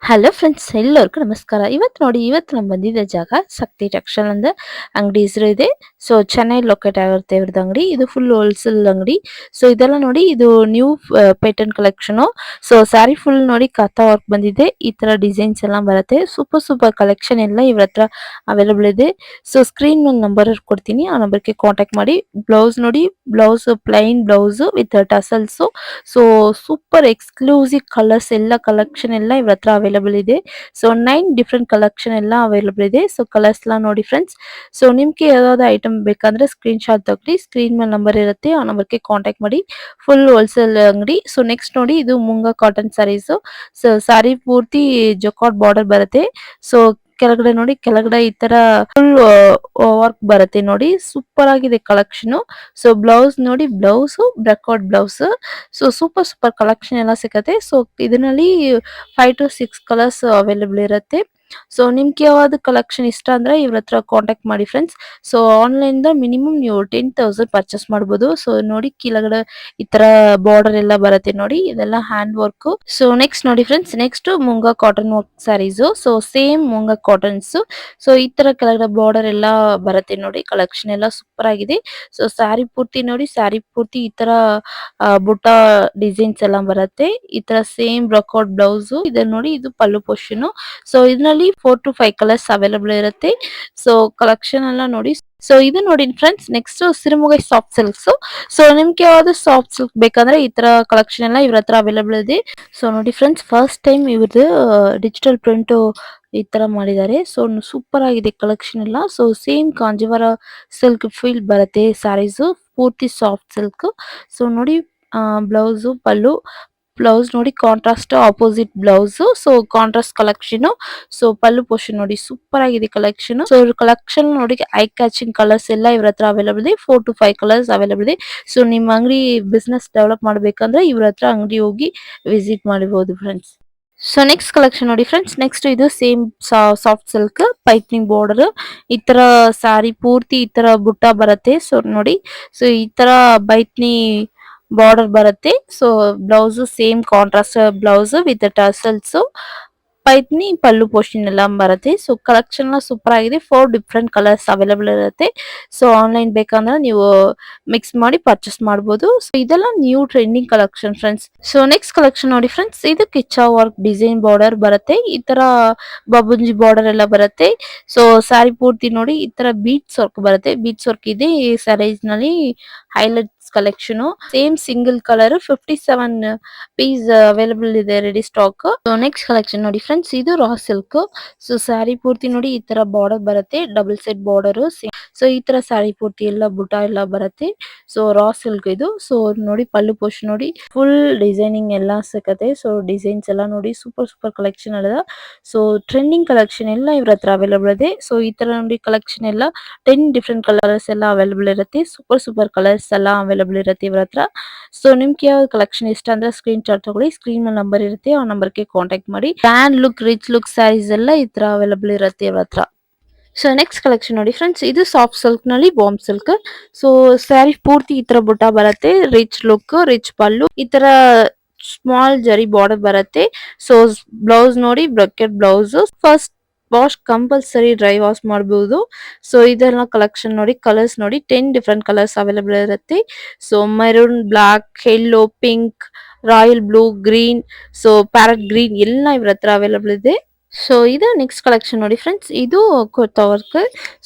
Hello friends, ಎಲ್ಲರಿಗೂ ನಮಸ್ಕಾರ. ಇವತ್ತು ನೋಡಿ, ಇವತ್ತು ನಾನು ಬಂದಿದ್ದ ಜಾಗ ಶಕ್ತಿ ಟೆಕ್ಸ್ಟೈಲ್ ಅಂತ ಅಂಗಡಿ ಹೆಸರು ಇದೆ. ಸೊ ಚೆನ್ನೈ ಲೊಕೇಟ್ ಆಗಿರುತ್ತೆ ಇವ್ರದ್ದು ಅಂಗಡಿ. ಇದು ಫುಲ್ ಹೋಲ್ಸೇಲ್ ಅಂಗಡಿ. ಸೊ ಇದೆಲ್ಲ ನೋಡಿ, ಇದು new pattern collection. So sari full ನೋಡಿ ಕಥಾ ವರ್ಕ್ ಬಂದಿದೆ. ಈ ತರ ಡಿಸೈನ್ಸ್ ಎಲ್ಲ ಬರುತ್ತೆ. ಸೂಪರ್ ಸೂಪರ್ ಕಲೆಕ್ಷನ್ ಎಲ್ಲ ಇವ್ರ ಹತ್ರ ಅವೈಲೇಬಲ್ ಇದೆ. ಸೊ ಸ್ಕ್ರೀನ್ ಮೇಲೆ ನಂಬರ್ ಕೊಡ್ತೀನಿ, ಆ ನಂಬರ್ಗೆ ಕಾಂಟ್ಯಾಕ್ಟ್ ಮಾಡಿ. ಬ್ಲೌಸ್ ನೋಡಿ, blouse plain blouse with tassels. So super exclusive colours ಎಲ್ಲ ಕಲೆಕ್ಷನ್ ಎಲ್ಲ ಇವ್ರ ಹತ್ರ ಅವೈಲೇಬಲ್ ಇದೆ. ಸೊ 9 ಡಿಫ್ರೆಂಟ್ ಕಲೆಕ್ಷನ್ ಎಲ್ಲ ಅವೈಲೇಬಲ್ ಇದೆ. ಸೊ ಕಲರ್ಸ್ ಎಲ್ಲ ನೋಡಿ ಫ್ರೆಂಡ್ಸ್. ಸೊ ನಿಮ್ಗೆ ಯಾವ್ದಾವ್ದು ಐಟಮ್ ಬೇಕಂದ್ರೆ ಸ್ಕ್ರೀನ್ ಶಾಟ್ ತಗೊಳ್ಳಿ. ಸ್ಕ್ರೀನ್ ಮೇಲೆ ನಂಬರ್ ಇರುತ್ತೆ, ಆ ನಂಬರ್ಗೆ ಕಾಂಟ್ಯಾಕ್ಟ್ ಮಾಡಿ. ಫುಲ್ ಹೋಲ್ಸೇಲ್ ಅಂಗಡಿ. ಸೊ ನೆಕ್ಸ್ಟ್ ನೋಡಿ, ಇದು ಮುಂಗ ಕಾಟನ್ ಸ್ಯಾರೀಸ್. ಸೊ ಸ್ಯಾರಿ ಪೂರ್ತಿ ಜೊಕಾಟ್ ಬಾರ್ಡರ್ ಬರುತ್ತೆ. ಸೊ ಕೆಳಗಡೆ ನೋಡಿ, ಕೆಳಗಡೆ ಈ ತರ ಫುಲ್ ವರ್ಕ್ ಬರುತ್ತೆ ನೋಡಿ. ಸೂಪರ್ ಆಗಿದೆ ಕಲೆಕ್ಷನ್. ಸೊ ಬ್ಲೌಸ್ ನೋಡಿ, blouse brocade blouse. So super super collection ಎಲ್ಲ ಸಿಗುತ್ತೆ. ಸೊ ಇದರಲ್ಲಿ 5 to 6 ಕಲರ್ಸ್ ಅವೈಲೇಬಲ್ ಇರುತ್ತೆ. ಸೊ ನಿಮ್ಗೆ ಯಾವ್ದು ಕಲೆಕ್ಷನ್ ಇಷ್ಟ ಅಂದ್ರೆ ಇವ್ರ ಹತ್ರ ಕಾಂಟ್ಯಾಕ್ಟ್ ಮಾಡಿ ಫ್ರೆಂಡ್ಸ್. ಸೊ ಆನ್ಲೈನ್ ಮಿನಿಮಮ್ ನೀವು 10,000 ಪರ್ಚೇಸ್ ಮಾಡಬಹುದು. ಸೊ ನೋಡಿ, ಕೆಳಗಡೆ ಈ ತರ ಬಾರ್ಡರ್ ಎಲ್ಲ ಬರುತ್ತೆ ನೋಡಿ, ಇದೆಲ್ಲ ಹ್ಯಾಂಡ್ ವರ್ಕ್. ಸೊ ನೆಕ್ಸ್ಟ್ ನೋಡಿ friends, next munga cotton work sarees. So same munga cottons. So ಈ ತರ ಕೆಳಗಡೆ ಬಾರ್ಡರ್ ಎಲ್ಲ ಬರುತ್ತೆ ನೋಡಿ. ಕಲೆಕ್ಷನ್ ಎಲ್ಲ ಸೂಪರ್ ಆಗಿದೆ. ಸೊ ಸ್ಯಾರಿ ಪೂರ್ತಿ ನೋಡಿ, ಸ್ಯಾರಿ ಪೂರ್ತಿ ಈ ತರ ಬುಟ್ಟ ಡಿಸೈನ್ಸ್ ಎಲ್ಲ ಬರುತ್ತೆ. ಈ ತರ ಸೇಮ್ ಬ್ರೊಕೌಟ್ ಬ್ಲೌಸ್ ಇದೆ ನೋಡಿ. ಇದು ಪಲ್ಲು ಪೋರ್ಷನ್. ಸೊ ಇದರಲ್ಲಿ 4 to 5 ಕಲರ್ಸ್ ಅವೈಲೇಬಲ್ ಇರುತ್ತೆ. ಸೊ ಕಲೆಕ್ಷನ್ ಎಲ್ಲ ನೋಡಿ. ಸೊ ಇದು ನೋಡಿ friends, next Sirumugai soft silks. So ನಿಮ್ಗೆ ಯಾವ್ದು ಸಾಫ್ಟ್ ಸಿಲ್ಕ್ ಬೇಕಂದ್ರೆ ಈ ತರ ಕಲೆಕ್ಷನ್ ಎಲ್ಲ ಇವ್ರ ಹತ್ರ ಅವೈಲೇಬಲ್ ಇದೆ. ಸೊ ನೋಡಿ ಫ್ರೆಂಡ್ಸ್, ಫಸ್ಟ್ ಟೈಮ್ ಇವ್ರದ್ದು ಡಿಜಿಟಲ್ ಪ್ರಿಂಟ್ ಈ ತರ ಮಾಡಿದ್ದಾರೆ. ಸೊ ಸೂಪರ್ ಆಗಿದೆ ಕಲೆಕ್ಷನ್ ಎಲ್ಲ. So same Kanjivaram silk feel ಬರುತ್ತೆ ಸ್ಯಾರೀಸ್, ಪೂರ್ತಿ ಸಾಫ್ಟ್ ಸಿಲ್ಕ್. ಸೊ ನೋಡಿ, ಬ್ಲೌಸ್ ಪಲ್ಲು. ಬ್ಲೌಸ್ ನೋಡಿ contrast opposite blouse. So contrast collection. So pallu portion ನೋಡಿ, ಸೂಪರ್ ಆಗಿದೆ ಕಲೆಕ್ಷನ್. ಸೊ ಕಲೆಕ್ಷನ್ ನೋಡಿ, ಐ ಕ್ಯಾಚಿಂಗ್ ಕಲರ್ಸ್ ಎಲ್ಲ ಇವ್ರ ಹತ್ರ ಅವೈಲೇಬಲ್ ಇದೆ. 4 to 5 ಕಲರ್ಸ್ ಅವೈಲೇಬಲ್ ಇದೆ. ಸೊ ನಿಮ್ಮ ಅಂಗಡಿ ಬಿಸ್ನೆಸ್ ಡೆವಲಪ್ ಮಾಡ್ಬೇಕಂದ್ರೆ ಇವ್ರ ಹತ್ರ ಅಂಗಡಿ ಹೋಗಿ ವಿಸಿಟ್ ಮಾಡಬಹುದು ಫ್ರೆಂಡ್ಸ್. ಸೊ ನೆಕ್ಸ್ಟ್ ಕಲೆಕ್ಷನ್ ನೋಡಿ ಫ್ರೆಂಡ್ಸ್, ನೆಕ್ಸ್ಟ್ ಇದು same soft silk piping border. ಈ ತರ ಸಾರಿ ಪೂರ್ತಿ ಈ ತರ ಬುಟ್ಟ ಬರುತ್ತೆ. ಸೊ ನೋಡಿ, ಸೊ ಈ ತರ ಬೈತ್ನಿ ಬಾರ್ಡರ್ ಬರುತ್ತೆ. So blouse same contrast blouse with tassels. Paithani pallu portion ಎಲ್ಲ ಬರುತ್ತೆ. ಸೊ ಕಲೆಕ್ಷನ್ ಸೂಪರ್ ಆಗಿದೆ. 4 ಡಿಫ್ರೆಂಟ್ ಕಲರ್ಸ್ ಅವೈಲೇಬಲ್ ಇರುತ್ತೆ. ಸೊ ಆನ್ಲೈನ್ ಬೇಕಂದ್ರೆ ನೀವು ಮಿಕ್ಸ್ ಮಾಡಿ ಪರ್ಚೇಸ್ ಮಾಡಬಹುದು. ಸೊ ಇದೆಲ್ಲ new trending collection friends. So next collection ನೋಡಿ ಫ್ರೆಂಡ್ಸ್, ಇದು ಕಿಚ್ಚಾ ವರ್ಕ್ ಡಿಸೈನ್ ಬಾರ್ಡರ್ ಬರುತ್ತೆ. ಈ ತರ ಬಬುಂಜಿ ಬಾರ್ಡರ್ ಎಲ್ಲ ಬರುತ್ತೆ. ಸೊ ಸ್ಯಾರಿ ಪೂರ್ತಿ ನೋಡಿ, ಈ ತರ ಬೀಟ್ಸ್ ವರ್ಕ್ ಬರುತ್ತೆ. ಬೀಟ್ಸ್ ವರ್ಕ್ ಇದೆ ಈ ಸ್ಯಾರೀಸ್ ನಲ್ಲಿ. Highlights collection same single colour 57 piece available ಇದೆ ready stock. So next collection ನೋಡಿ ಫ್ರೆಂಡ್ಸ್, ಇದು ರಾ ಸಿಲ್ಕ್. ಸೊ ಸ್ಯಾರಿ ಪೂರ್ತಿ ನೋಡಿ, ಈ ತರ ಬಾರ್ಡರ್ ಬರುತ್ತೆ, ಡಬಲ್ ಸೆಟ್ ಬಾರ್ಡರ್. ಸೊ ಈ ತರ ಸ್ಯಾರಿ ಪೂರ್ತಿ ಎಲ್ಲ ಬುಟ್ಟ ಎಲ್ಲ ಬರುತ್ತೆ. ಸೊ ರಾ ಸಿಲ್ಕ್ ಇದು. ಸೊ ನೋಡಿ, ಪಲ್ಲು ಪೋರ್ಷನ್ ನೋಡಿ, ಫುಲ್ ಡಿಸೈನಿಂಗ್ ಎಲ್ಲ ಸಿಗುತ್ತೆ. ಸೊ ಡಿಸೈನ್ಸ್ ಎಲ್ಲ ನೋಡಿ, ಸೂಪರ್ ಸೂಪರ್ ಕಲೆಕ್ಷನ್ ಅಲ್ಲ. ಸೊ ಟ್ರೆಂಡಿಂಗ್ ಕಲೆಕ್ಷನ್ ಎಲ್ಲ ಇವ್ರ ಹತ್ರ ಅವೈಲೇಬಲ್ ಇದೆ. ಸೊ ಈ ತರ ನೋಡಿ ಕಲೆಕ್ಷನ್ ಎಲ್ಲ 10 ಡಿಫ್ರೆಂಟ್ ಕಲರ್ಸ್ ಎಲ್ಲ ಅವೈಲೇಬಲ್ ಇರುತ್ತೆ. ಸೂಪರ್ ಸೂಪರ್ ಕಲರ್ಸ್ ಎಲ್ಲ ಅವೈಲೇಬಲ್ ಇರುತ್ತೆ ಇವ್ರ ಹತ್ರ. ಸೊ ನಿಮ್ಗೆ ಯಾವ ಕಲೆಕ್ಷನ್ ಇಷ್ಟ ಅಂದ್ರೆ ಸ್ಕ್ರೀನ್ ಶಾಟ್ ತಗೊಳ್ಳಿ. ಸ್ಕ್ರೀನ್ ಮೇಲೆ ನಂಬರ್ ಇರುತ್ತೆ, ಆ ನಂಬರ್ಗೆ ಕಾಂಟ್ಯಾಕ್ಟ್ ಮಾಡಿ. Grand look, rich look sarees ಎಲ್ಲ ಈ ತರ ಅವೈಲೇಬಲ್ ಇರುತ್ತೆ ಇವ್ರ ಹತ್ರ. ಸೊ ನೆಕ್ಸ್ಟ್ ಕಲೆಕ್ಷನ್ ನೋಡಿ ಫ್ರೆಂಡ್ಸ್, ಇದು ಸಾಫ್ಟ್ ಸಿಲ್ಕ್ ನಲ್ಲಿ ಬಾಂಬ್ ಸಿಲ್ಕ್. ಸೊ ಸ್ಯಾರಿ ಪೂರ್ತಿ ಈ ತರ ಬುಟ್ಟ ಬರುತ್ತೆ. ರಿಚ್ ಲುಕ್, ರಿಚ್ ಪಲ್ಲು, ಈ ತರ ಸ್ಮಾಲ್ ಜರಿ ಬಾರ್ಡರ್ ಬರುತ್ತೆ. ಸೊ ಬ್ಲೌಸ್ ನೋಡಿ, brocade blouse. First wash compulsory dry wash ಮಾಡಬಹುದು. ಸೊ ಇದೆಲ್ಲ ಕಲೆಕ್ಷನ್ ನೋಡಿ, ಕಲರ್ಸ್ ನೋಡಿ, 10 ಡಿಫ್ರೆಂಟ್ ಕಲರ್ಸ್ ಅವೈಲೇಬಲ್ ಇರುತ್ತೆ. So maroon, black, yellow, pink, royal blue, green, so parrot green ಎಲ್ಲ ಇವ್ರ ಹತ್ರ ಅವೈಲೇಬಲ್ ಇದೆ. ಸೊ ಇದು ನೆಕ್ಸ್ಟ್ ಕಲೆಕ್ಷನ್ ನೋಡಿ ಫ್ರೆಂಡ್ಸ್, ಇದು ಕುರ್ತಾ ವರ್ಕ್.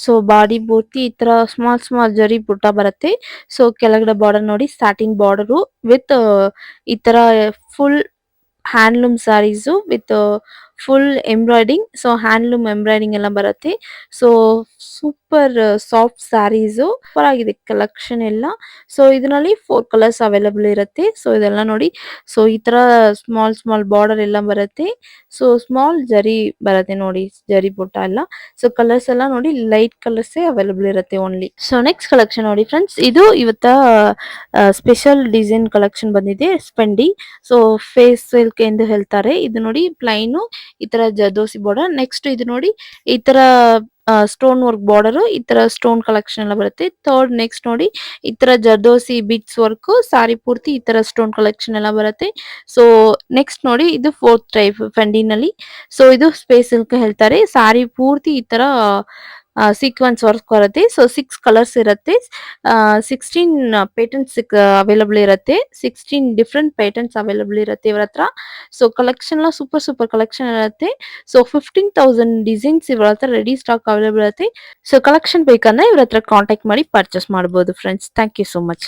ಸೊ ಬಾಡಿ ಪೂರ್ತಿ ಈ ತರ ಸ್ಮಾಲ್ ಸ್ಮಾಲ್ ಜರಿ ಬುಟ್ಟ ಬರುತ್ತೆ. ಸೊ ಕೆಳಗಡೆ ಬಾರ್ಡರ್ ನೋಡಿ, ಸ್ಟಾರ್ಟಿಂಗ್ ಬಾರ್ಡರ್ ವಿತ್ ಈ ತರ full handloom sarees with full embroidering. So handloom embroidering ಎಲ್ಲ ಬರುತ್ತೆ. So super soft sarees, super ಆಗಿದೆ ಕಲೆಕ್ಷನ್ ಎಲ್ಲ. ಸೊ ಇದರಲ್ಲಿ 4 ಕಲರ್ಸ್ ಅವೈಲೇಬಲ್ ಇರುತ್ತೆ. ಸೊ ಇದೆಲ್ಲ ನೋಡಿ, ಸೊ ಈ ತರ ಸ್ಮಾಲ್ ಸ್ಮಾಲ್ ಬಾರ್ಡರ್ ಎಲ್ಲ ಬರುತ್ತೆ. ಸೊ ಸ್ಮಾಲ್ ಜರಿ ಬರುತ್ತೆ ನೋಡಿ, ಜರಿ ಬುಟ್ಟ ಎಲ್ಲ. ಸೊ ಕಲರ್ಸ್ ಎಲ್ಲ ನೋಡಿ, ಲೈಟ್ ಕಲರ್ಸ್ ಅವೈಲೇಬಲ್ ಇರುತ್ತೆ ಓನ್ಲಿ. ಸೊ ನೆಕ್ಸ್ಟ್ ಕಲೆಕ್ಷನ್ ನೋಡಿ ಫ್ರೆಂಡ್ಸ್, ಇದು ಇವತ್ತ ಸ್ಪೆಷಲ್ ಡಿಸೈನ್ ಕಲೆಕ್ಷನ್ ಬಂದಿದೆ, ಸ್ಪೆಂಡಿ. ಸೊ ಫೇಸ್ ಸಿಲ್ಕ್ ಎಂದು ಹೇಳ್ತಾರೆ. ಇದು ನೋಡಿ ಪ್ಲೈನ್ ಈ ತರ ಜರ್ದೋಸಿ ಬಾರ್ಡರ್. ನೆಕ್ಸ್ಟ್ ಇದು ನೋಡಿ, ಈ ತರ ಸ್ಟೋನ್ ವರ್ಕ್ ಬಾರ್ಡರ್ ಈ ತರ ಸ್ಟೋನ್ ಕಲೆಕ್ಷನ್ ಎಲ್ಲ ಬರುತ್ತೆ. ಥರ್ಡ್ ನೆಕ್ಸ್ಟ್ ನೋಡಿ ಈ ತರ ಜರ್ದೋಸಿ ಬಿಟ್ಸ್ ವರ್ಕ್ ಸಾರಿ ಪೂರ್ತಿ ಈ ತರ ಸ್ಟೋನ್ ಕಲೆಕ್ಷನ್ ಎಲ್ಲ ಬರುತ್ತೆ. ಸೊ ನೆಕ್ಸ್ಟ್ ನೋಡಿ ಇದು ಫೋರ್ತ್ ಟೈಪ್ ಫೆಂಡಿನಲ್ಲಿ. ಸೊ ಇದು ಸ್ಪೇಸ್ ಸಿಲ್ಕ್ ಹೇಳ್ತಾರೆ. ಸಾರಿ ಪೂರ್ತಿ ಈ ತರ ಸೀಕ್ವೆನ್ಸ್ ವರ್ಕ್ ಬರುತ್ತೆ. ಸೊ 6 ಕಲರ್ಸ್ ಇರುತ್ತೆ. 16 ಪೇಟೆಂಟ್ಸ್ ಅವೈಲಬಲ್ ಇರುತ್ತೆ. 16 ಡಿಫ್ರೆಂಟ್ ಪೇಟೆಂಟ್ಸ್ ಅವೈಲಬಲ್ ಇರುತ್ತೆ ಇವ್ರ ಹತ್ರ. ಸೊ ಕಲೆಕ್ಷನ್ ಎಲ್ಲ ಸೂಪರ್ ಸೂಪರ್ ಕಲೆಕ್ಷನ್ ಇರುತ್ತೆ. ಸೊ 15,000 ಡಿಸೈನ್ಸ್ ಇವ್ರ ಹತ್ರ ರೆಡಿ ಸ್ಟಾಕ್ ಅವೈಲಬಲ್ ಇರುತ್ತೆ. ಸೊ ಕಲೆಕ್ಷನ್ ಬೇಕಂದ್ರೆ ಇವ್ರ ಹತ್ರ ಕಾಂಟ್ಯಾಕ್ಟ್ ಮಾಡಿ ಪರ್ಚೇಸ್ ಮಾಡಬಹುದು friends. Thank you so much.